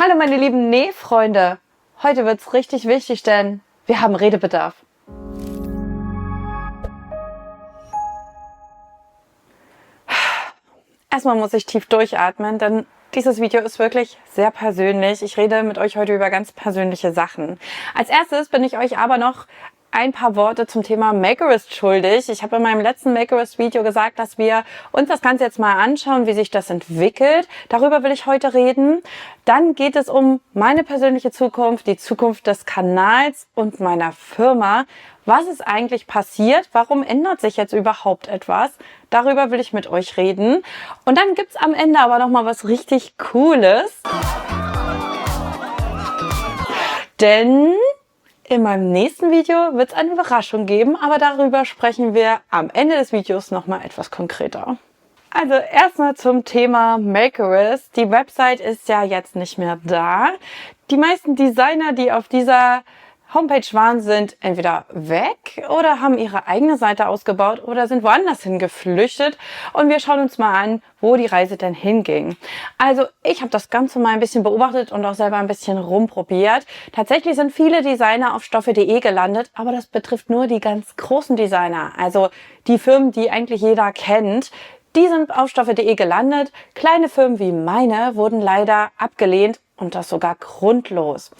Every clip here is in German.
Hallo meine lieben Nähfreunde, heute wird's richtig wichtig, denn wir haben Redebedarf. Erstmal muss ich tief durchatmen, denn dieses Video ist wirklich sehr persönlich. Ich rede mit euch heute über ganz persönliche Sachen. Als erstes bin ich euch aber noch ein paar Worte zum Thema Makerist schuldig. Ich habe in meinem letzten Makerist-Video gesagt, dass wir uns das Ganze jetzt mal anschauen, wie sich das entwickelt. Darüber will ich heute reden. Dann geht es um meine persönliche Zukunft, die Zukunft des Kanals und meiner Firma. Was ist eigentlich passiert? Warum ändert sich jetzt überhaupt etwas? Darüber will ich mit euch reden. Und dann gibt's am Ende aber noch mal was richtig Cooles. Denn in meinem nächsten Video wird es eine Überraschung geben, aber darüber sprechen wir am Ende des Videos nochmal etwas konkreter. Also erstmal zum Thema Makerist. Die Website ist ja jetzt nicht mehr da. Die meisten Designer, die auf dieser Homepage waren, sind entweder weg oder haben ihre eigene Seite ausgebaut oder sind woanders hin geflüchtet. Und wir schauen uns mal an, wo die Reise denn hinging. Also ich habe das Ganze mal ein bisschen beobachtet und auch selber ein bisschen rumprobiert. Tatsächlich sind viele Designer auf stoffe.de gelandet, aber das betrifft nur die ganz großen Designer. Also die Firmen, die eigentlich jeder kennt. Die sind auf stoffe.de gelandet. Kleine Firmen wie meine wurden leider abgelehnt und das sogar grundlos.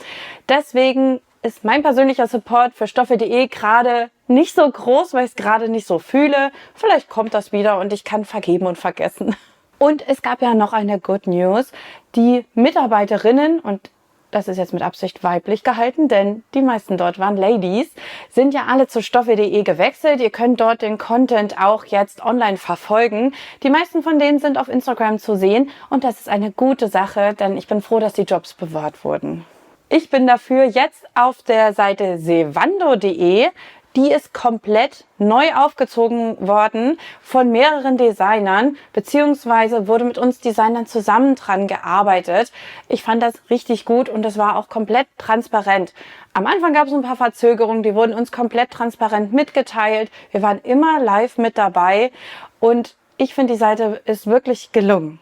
Deswegen ist mein persönlicher Support für stoffe.de gerade nicht so groß, weil ich es gerade nicht so fühle. Vielleicht kommt das wieder und ich kann vergeben und vergessen. Und es gab ja noch eine Good News. Die Mitarbeiterinnen, und das ist jetzt mit Absicht weiblich gehalten, denn die meisten dort waren Ladies, sind ja alle zu stoffe.de gewechselt. Ihr könnt dort den Content auch jetzt online verfolgen. Die meisten von denen sind auf Instagram zu sehen und das ist eine gute Sache, denn ich bin froh, dass die Jobs bewahrt wurden. Ich bin dafür jetzt auf der Seite Zevando.de. Die ist komplett neu aufgezogen worden von mehreren Designern, beziehungsweise wurde mit uns Designern zusammen dran gearbeitet. Ich fand das richtig gut und das war auch komplett transparent. Am Anfang gab es ein paar Verzögerungen, die wurden uns komplett transparent mitgeteilt. Wir waren immer live mit dabei und ich finde, die Seite ist wirklich gelungen.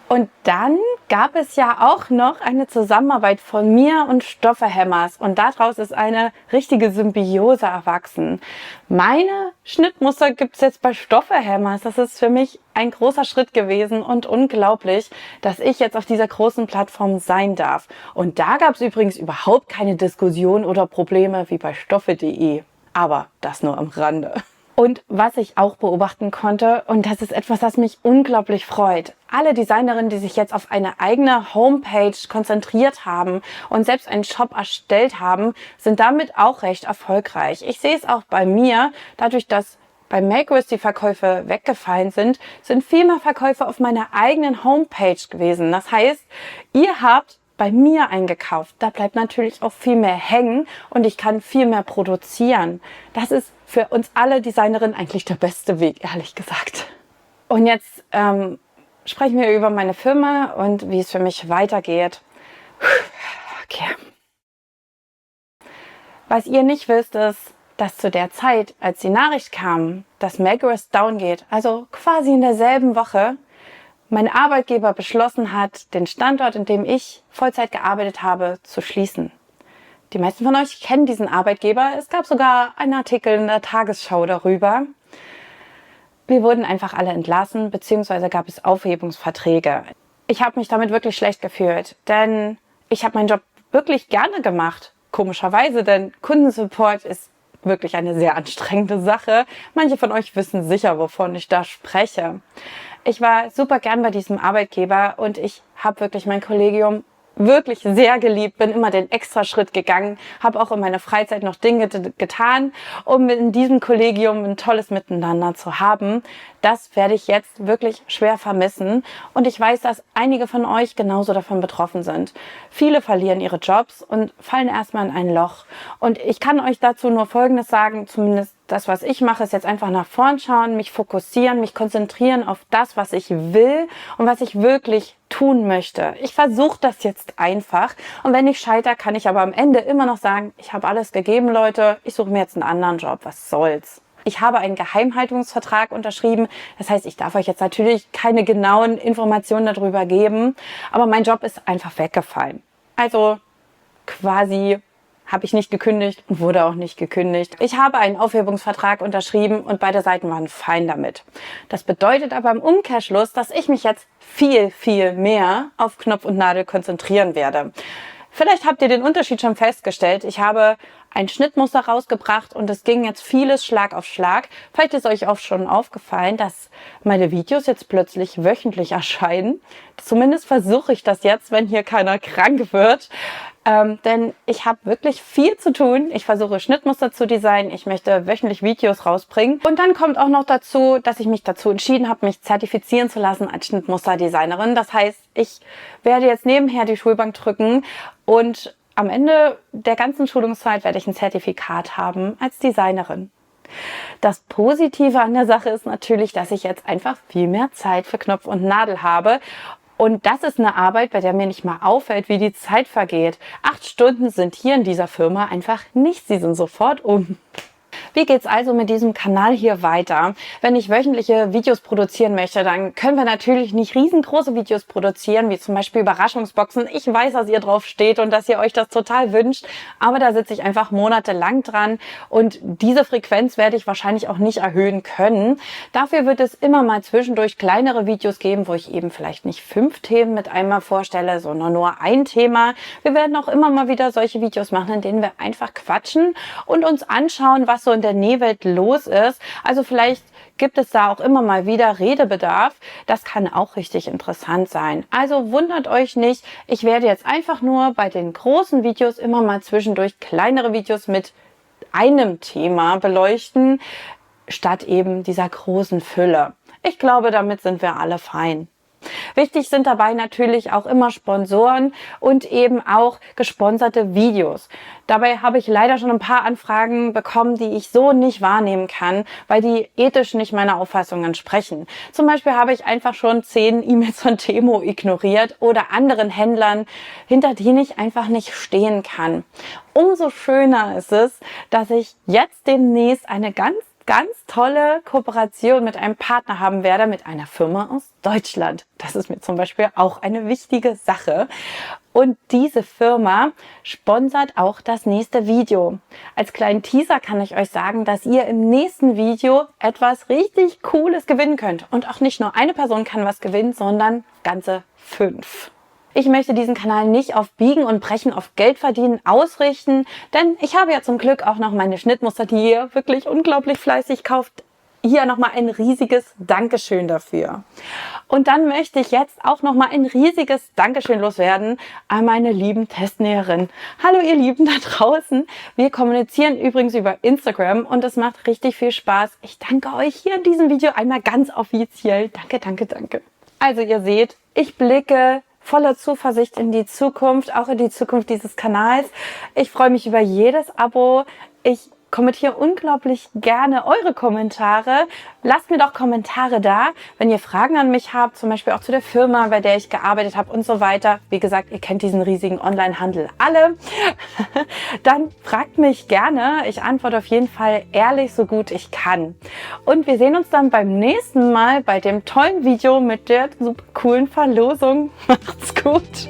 Und dann gab es ja auch noch eine Zusammenarbeit von mir und Stoffehammers und daraus ist eine richtige Symbiose erwachsen. Meine Schnittmuster gibt es jetzt bei Stoffehammers. Das ist für mich ein großer Schritt gewesen und unglaublich, dass ich jetzt auf dieser großen Plattform sein darf. Und da gab es übrigens überhaupt keine Diskussion oder Probleme wie bei stoffe.de. Aber das nur am Rande. Und was ich auch beobachten konnte, und das ist etwas, das mich unglaublich freut, alle Designerinnen, die sich jetzt auf eine eigene Homepage konzentriert haben und selbst einen Shop erstellt haben, sind damit auch recht erfolgreich. Ich sehe es auch bei mir, dadurch, dass bei Makerist die Verkäufe weggefallen sind viel mehr Verkäufe auf meiner eigenen Homepage gewesen. Das heißt, ihr habt bei mir eingekauft. Da bleibt natürlich auch viel mehr hängen und ich kann viel mehr produzieren. Das ist für uns alle Designerinnen eigentlich der beste Weg, ehrlich gesagt. Und jetzt sprechen wir über meine Firma und wie es für mich weitergeht. Okay. Was ihr nicht wisst, ist, dass zu der Zeit, als die Nachricht kam, dass Makerist down geht, also quasi in derselben Woche, mein Arbeitgeber beschlossen hat, den Standort, in dem ich Vollzeit gearbeitet habe, zu schließen. Die meisten von euch kennen diesen Arbeitgeber. Es gab sogar einen Artikel in der Tagesschau darüber. Wir wurden einfach alle entlassen, beziehungsweise gab es Aufhebungsverträge. Ich habe mich damit wirklich schlecht gefühlt, denn ich habe meinen Job wirklich gerne gemacht. Komischerweise, denn Kundensupport ist wirklich eine sehr anstrengende Sache. Manche von euch wissen sicher, wovon ich da spreche. Ich war super gern bei diesem Arbeitgeber und ich habe wirklich mein Kollegium wirklich sehr geliebt, bin immer den Extraschritt gegangen, habe auch in meiner Freizeit noch Dinge getan, um in diesem Kollegium ein tolles Miteinander zu haben. Das werde ich jetzt wirklich schwer vermissen und ich weiß, dass einige von euch genauso davon betroffen sind. Viele verlieren ihre Jobs und fallen erstmal in ein Loch. Und ich kann euch dazu nur Folgendes sagen, zumindest das, was ich mache, ist jetzt einfach nach vorn schauen, mich fokussieren, mich konzentrieren auf das, was ich will und was ich wirklich tun möchte. Ich versuche das jetzt einfach und wenn ich scheitere, kann ich aber am Ende immer noch sagen, ich habe alles gegeben, Leute, ich suche mir jetzt einen anderen Job, was soll's. Ich habe einen Geheimhaltungsvertrag unterschrieben. Das heißt, ich darf euch jetzt natürlich keine genauen Informationen darüber geben, aber mein Job ist einfach weggefallen. Also quasi habe ich nicht gekündigt und wurde auch nicht gekündigt. Ich habe einen Aufhebungsvertrag unterschrieben und beide Seiten waren fein damit. Das bedeutet aber im Umkehrschluss, dass ich mich jetzt viel, viel mehr auf Knopf und Nadel konzentrieren werde. Vielleicht habt ihr den Unterschied schon festgestellt. Ich habe ein Schnittmuster rausgebracht und es ging jetzt vieles Schlag auf Schlag. Vielleicht ist euch auch schon aufgefallen, dass meine Videos jetzt plötzlich wöchentlich erscheinen. Zumindest versuche ich das jetzt, wenn hier keiner krank wird. Denn ich habe wirklich viel zu tun. Ich versuche Schnittmuster zu designen. Ich möchte wöchentlich Videos rausbringen. Und dann kommt auch noch dazu, dass ich mich dazu entschieden habe, mich zertifizieren zu lassen als Schnittmusterdesignerin. Das heißt, ich werde jetzt nebenher die Schulbank drücken und am Ende der ganzen Schulungszeit werde ich ein Zertifikat haben als Designerin. Das Positive an der Sache ist natürlich, dass ich jetzt einfach viel mehr Zeit für Knopf und Nadel habe. Und das ist eine Arbeit, bei der mir nicht mal auffällt, wie die Zeit vergeht. 8 Stunden sind hier in dieser Firma einfach nichts, sie sind sofort um. Wie geht's also mit diesem Kanal hier weiter? Wenn ich wöchentliche Videos produzieren möchte, dann können wir natürlich nicht riesengroße Videos produzieren, wie zum Beispiel Überraschungsboxen. Ich weiß, dass ihr drauf steht und dass ihr euch das total wünscht, aber da sitze ich einfach monatelang dran und diese Frequenz werde ich wahrscheinlich auch nicht erhöhen können. Dafür wird es immer mal zwischendurch kleinere Videos geben, wo ich eben vielleicht nicht 5 Themen mit einmal vorstelle, sondern nur ein Thema. Wir werden auch immer mal wieder solche Videos machen, in denen wir einfach quatschen und uns anschauen, was so in der Nähwelt los ist. Also vielleicht gibt es da auch immer mal wieder Redebedarf. Das kann auch richtig interessant sein. Also wundert euch nicht, ich werde jetzt einfach nur bei den großen Videos immer mal zwischendurch kleinere Videos mit einem Thema beleuchten, statt eben dieser großen Fülle. Ich glaube, damit sind wir alle fein. Wichtig sind dabei natürlich auch immer Sponsoren und eben auch gesponserte Videos. Dabei habe ich leider schon ein paar Anfragen bekommen, die ich so nicht wahrnehmen kann, weil die ethisch nicht meiner Auffassung entsprechen. Zum Beispiel habe ich einfach schon 10 E-Mails von Temo ignoriert oder anderen Händlern, hinter denen ich einfach nicht stehen kann. Umso schöner ist es, dass ich jetzt demnächst eine ganz tolle Kooperation mit einem Partner haben werde, mit einer Firma aus Deutschland. Das ist mir zum Beispiel auch eine wichtige Sache. Und diese Firma sponsert auch das nächste Video. Als kleinen Teaser kann ich euch sagen, dass ihr im nächsten Video etwas richtig Cooles gewinnen könnt. Und auch nicht nur eine Person kann was gewinnen, sondern ganze 5. Ich möchte diesen Kanal nicht auf Biegen und Brechen, auf Geld verdienen ausrichten, denn ich habe ja zum Glück auch noch meine Schnittmuster, die ihr wirklich unglaublich fleißig kauft. Hier nochmal ein riesiges Dankeschön dafür. Und dann möchte ich jetzt auch nochmal ein riesiges Dankeschön loswerden an meine lieben Testnäherinnen. Hallo ihr Lieben da draußen. Wir kommunizieren übrigens über Instagram und es macht richtig viel Spaß. Ich danke euch hier in diesem Video einmal ganz offiziell. Danke, danke, danke. Also ihr seht, ich blicke voller Zuversicht in die Zukunft, auch in die Zukunft dieses Kanals. Ich freue mich über jedes Abo. Ich kommentiere unglaublich gerne eure Kommentare. Lasst mir doch Kommentare da, wenn ihr Fragen an mich habt, zum Beispiel auch zu der Firma, bei der ich gearbeitet habe und so weiter. Wie gesagt, ihr kennt diesen riesigen Online-Handel alle. Dann fragt mich gerne. Ich antworte auf jeden Fall ehrlich, so gut ich kann. Und wir sehen uns dann beim nächsten Mal bei dem tollen Video mit der super coolen Verlosung. Macht's gut!